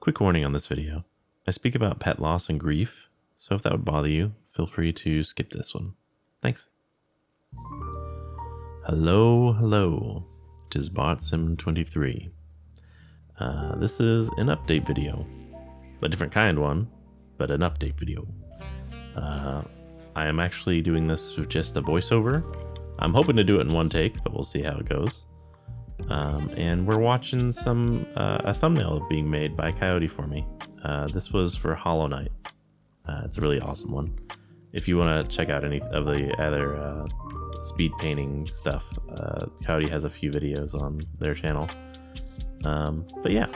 Quick warning on this video. I speak about pet loss and grief, so if that would bother you, feel free to skip this one. Thanks. Hello. It is BotSim23. This is an update video. A different kind one, but an update video. I am actually doing this with just a voiceover. I'm hoping to do it in one take, but we'll see how it goes. And we're watching a thumbnail being made by Cocyotie for me. This was for Hollow Knight. It's a really awesome one. If you want to check out any of the other speed painting stuff, Cocyotie has a few videos on their channel. But yeah,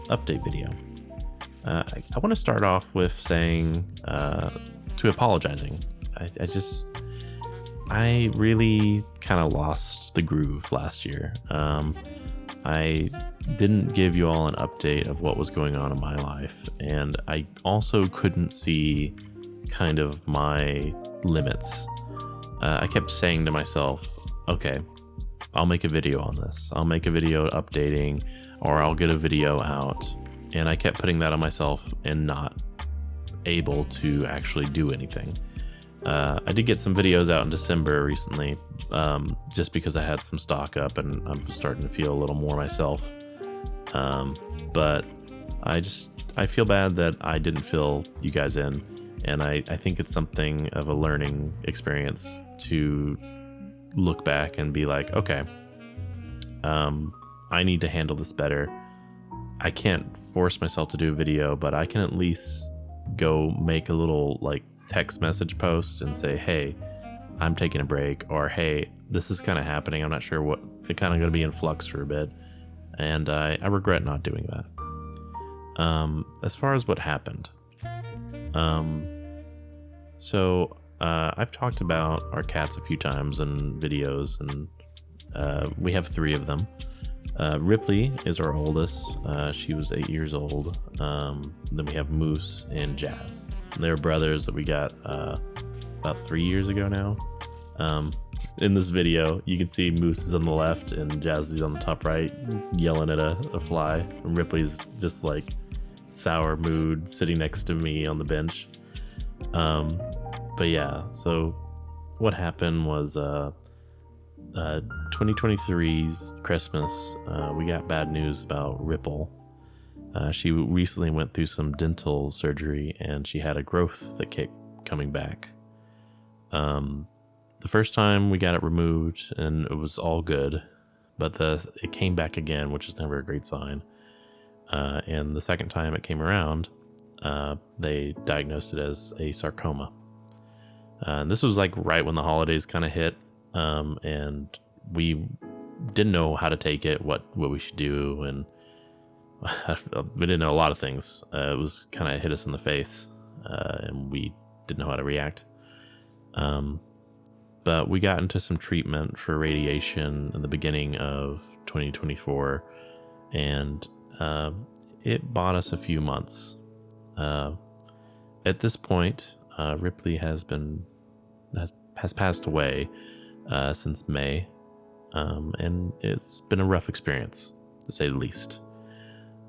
update video. I want to start off with saying, to apologizing. I really kind of lost the groove last year. I didn't give you all an update of what was going on in my life, and I also couldn't see kind of my limits. I kept saying to myself, okay, I'll make a video on this. I'll make a video updating, or I'll get a video out. And I kept putting that on myself and not able to actually do anything. I did get some videos out in December recently, just because I had some stock up and I'm starting to feel a little more myself. But I feel bad that I didn't fill you guys in, and I think it's something of a learning experience to look back and be like, okay, I need to handle this better. I can't force myself to do a video, but I can at least go make a little like text message post and say, hey, I'm taking a break, or hey, this is kind of happening. I'm not sure what, it's kind of going to be in flux for a bit. And I regret not doing that. As far as what happened. So I've talked about our cats a few times in videos, and we have 3 of them. Ripley is our oldest. She was 8 years old. Then we have Moose and Jazz. They're brothers that we got about 3 years ago now. In this video, you can see Moose is on the left and Jazz is on the top right, yelling at a fly. And Ripley's just like sour mood, sitting next to me on the bench. But yeah, so what happened was 2023's Christmas, we got bad news about Ripple. She recently went through some dental surgery and she had a growth that kept coming back. The first time we got it removed and it was all good, but it came back again, which is never a great sign. And the second time it came around, they diagnosed it as a sarcoma. And this was like right when the holidays kind of hit. And we didn't know how to take it, what we should do, and we didn't know a lot of things. It was kind of hit us in the face, and we didn't know how to react. But we got into some treatment for radiation in the beginning of 2024, and it bought us a few months. At this point, Ripley has passed away since May, and it's been a rough experience, to say the least.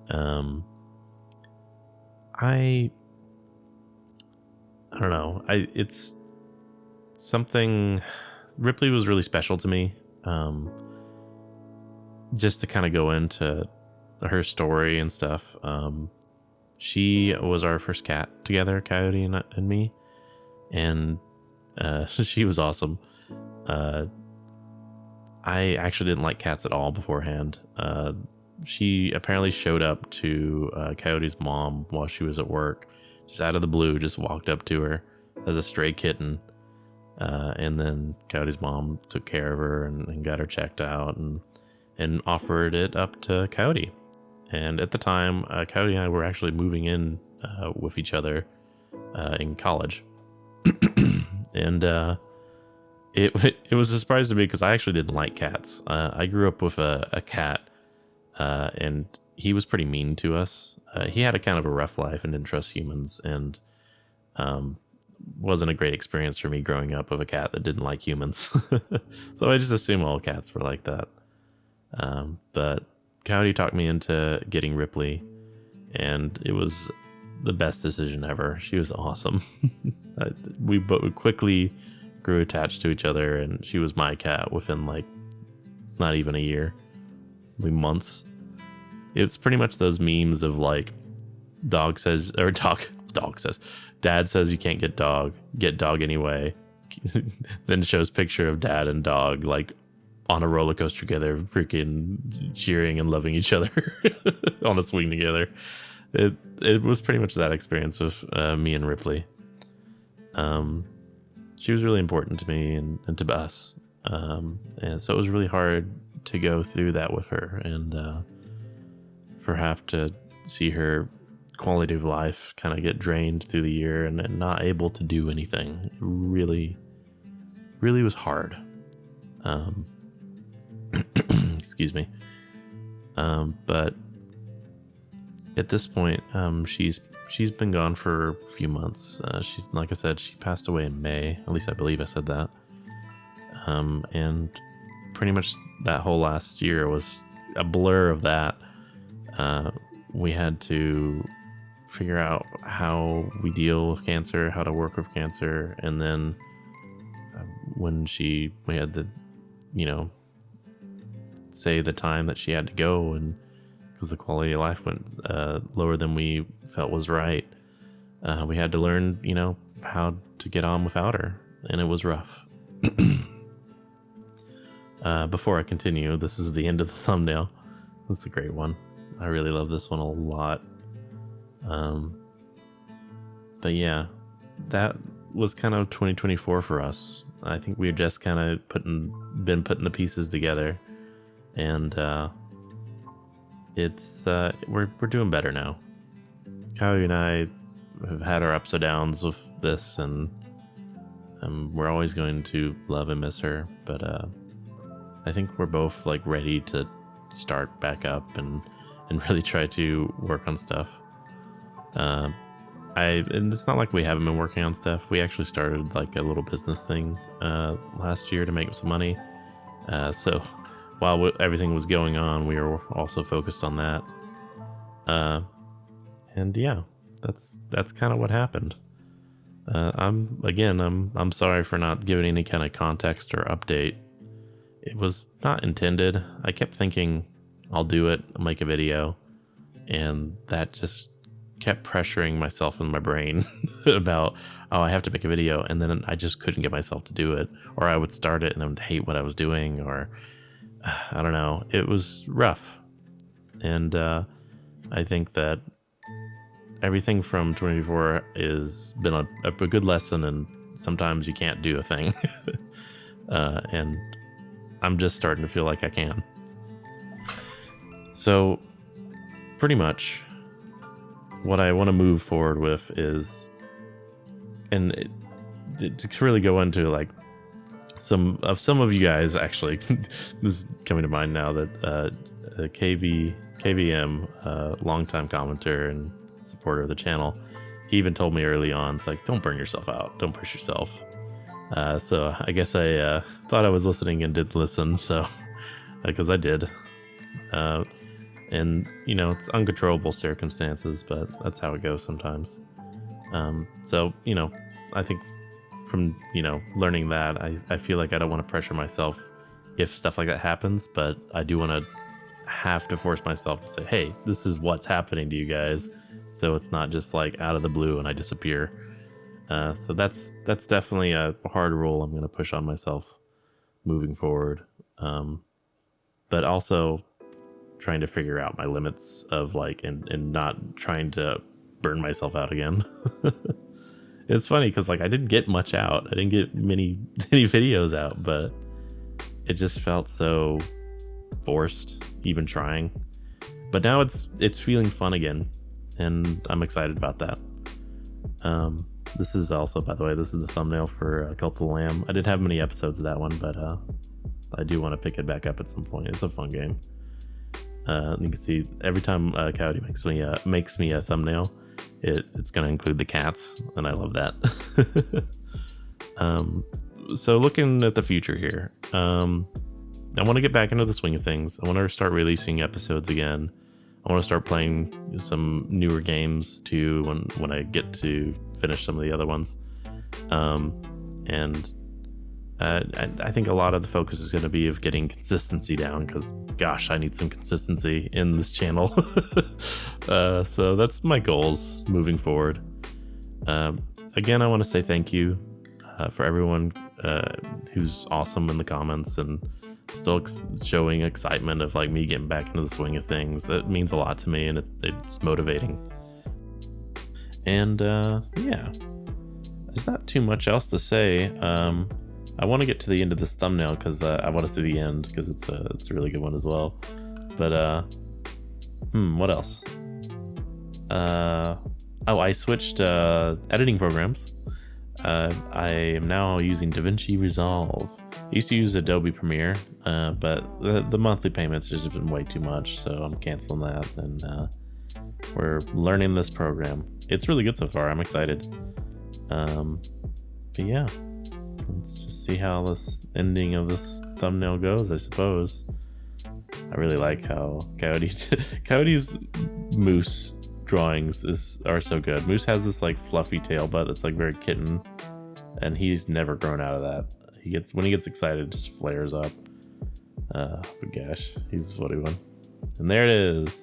I don't know. It's something. Ripley was really special to me. Just to kind of go into her story and stuff. She was our first cat together, Cocyotie and me, and she was awesome. I actually didn't like cats at all beforehand. She apparently showed up to Coyotie's mom while she was at work, just out of the blue, just walked up to her as a stray kitten. And then Coyotie's mom took care of her and got her checked out and offered it up to Cocyotie. And at the time, Cocyotie and I were actually moving in with each other in college. And it was a surprise to me because I actually didn't like cats. I grew up with a cat, and he was pretty mean to us. He had a kind of a rough life and didn't trust humans, and wasn't a great experience for me growing up with a cat that didn't like humans. So I just assume all cats were like that. But Cocyotie talked me into getting Ripley, and it was the best decision ever. She was awesome. We both quickly grew attached to each other, and she was my cat within like not even a year, months. It's pretty much those memes of like dog says dad says you can't get dog anyway. Then it shows picture of dad and dog like on a roller coaster together, freaking cheering and loving each other on a swing together. It was pretty much that experience with me and Ripley. She was really important to me and to us, and so it was really hard to go through that with her, and for have to see her quality of life kind of get drained through the year and not able to do anything. It really was hard. Excuse me. But at this point, she's been gone for a few months. She's, like I said, she passed away in May. At least I believe I said that. And pretty much that whole last year was a blur of that. We had to figure out how we deal with cancer, how to work with cancer, and then when we had to, say the time that she had to go, and because the quality of life went lower than we felt was right, we had to learn, how to get on without her, and it was rough. Before I continue, this is the end of the thumbnail. This is a great one. I really love this one a lot. But yeah, that was kind of 2024 for us. I think we just kind of been putting the pieces together, and we're doing better now. Cocyotie and I have had our ups and downs with this, and we're always going to love and miss her. But I think we're both like ready to start back up and really try to work on stuff. And it's not like we haven't been working on stuff. We actually started like a little business thing last year to make some money. So while everything was going on, we were also focused on that. And yeah, that's kind of what happened. I'm sorry for not giving any kind of context or update. It was not intended. I kept thinking I'll do it, I'll make a video, and that just kept pressuring myself in my brain about, I have to make a video, and then I just couldn't get myself to do it, or I would start it and I would hate what I was doing, or I don't know. It was rough, and I think that everything from 24 has been a good lesson, and sometimes you can't do a thing. And I'm just starting to feel like I can. So pretty much what I want to move forward with is, and to really go into like some of you guys, actually, this is coming to mind now, that KVM, longtime commenter and supporter of the channel, he even told me early on, it's like, don't burn yourself out, don't push yourself. So I guess I thought I was listening and did listen, so because I did. And it's uncontrollable circumstances, but that's how it goes sometimes. So I think from learning that, I feel like I don't want to pressure myself if stuff like that happens, but I do want to have to force myself to say, hey, this is what's happening to you guys, so it's not just like out of the blue and I disappear. So that's definitely a hard rule I'm going to push on myself moving forward, but also trying to figure out my limits of like, and not trying to burn myself out again. It's funny because like I didn't get much out. I didn't get many videos out, but it just felt so forced even trying. But now it's feeling fun again, and I'm excited about that. This is also, by the way, this is the thumbnail for Cult of the Lamb. I didn't have many episodes of that one, but I do want to pick it back up at some point. It's a fun game. You can see every time Cocyotie makes me a thumbnail, it's going to include the cats, and I love that. So looking at the future here, I want to get back into the swing of things. I want to start releasing episodes again. I I want to start playing some newer games too when I get to finish some of the other ones. And I think a lot of the focus is going to be of getting consistency down, because gosh, I need some consistency in this channel. So that's my goals moving forward. Again, I want to say thank you for everyone who's awesome in the comments and still showing excitement of like me getting back into the swing of things. That means a lot to me, and it's motivating. And yeah, there's not too much else to say. I want to get to the end of this thumbnail because I want to see the end, because it's a really good one as well. But what else? Oh, I switched editing programs. I am now using DaVinci Resolve. I used to use Adobe Premiere, but the monthly payments just have been way too much, so I'm canceling that, and we're learning this program. It's really good so far. I'm excited. But yeah, let's just see how this ending of this thumbnail goes, I suppose. I really like how Coyote's moose drawings are so good. Moose has this like fluffy tail butt that's like very kitten, and he's never grown out of that. When he gets excited, it just flares up. But gosh, he's a funny one. And there it is.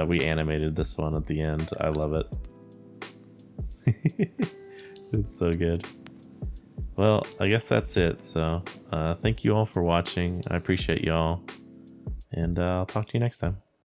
We animated this one at the end. I love it. It's so good. Well, I guess that's it. So thank you all for watching. I appreciate y'all, and I'll talk to you next time.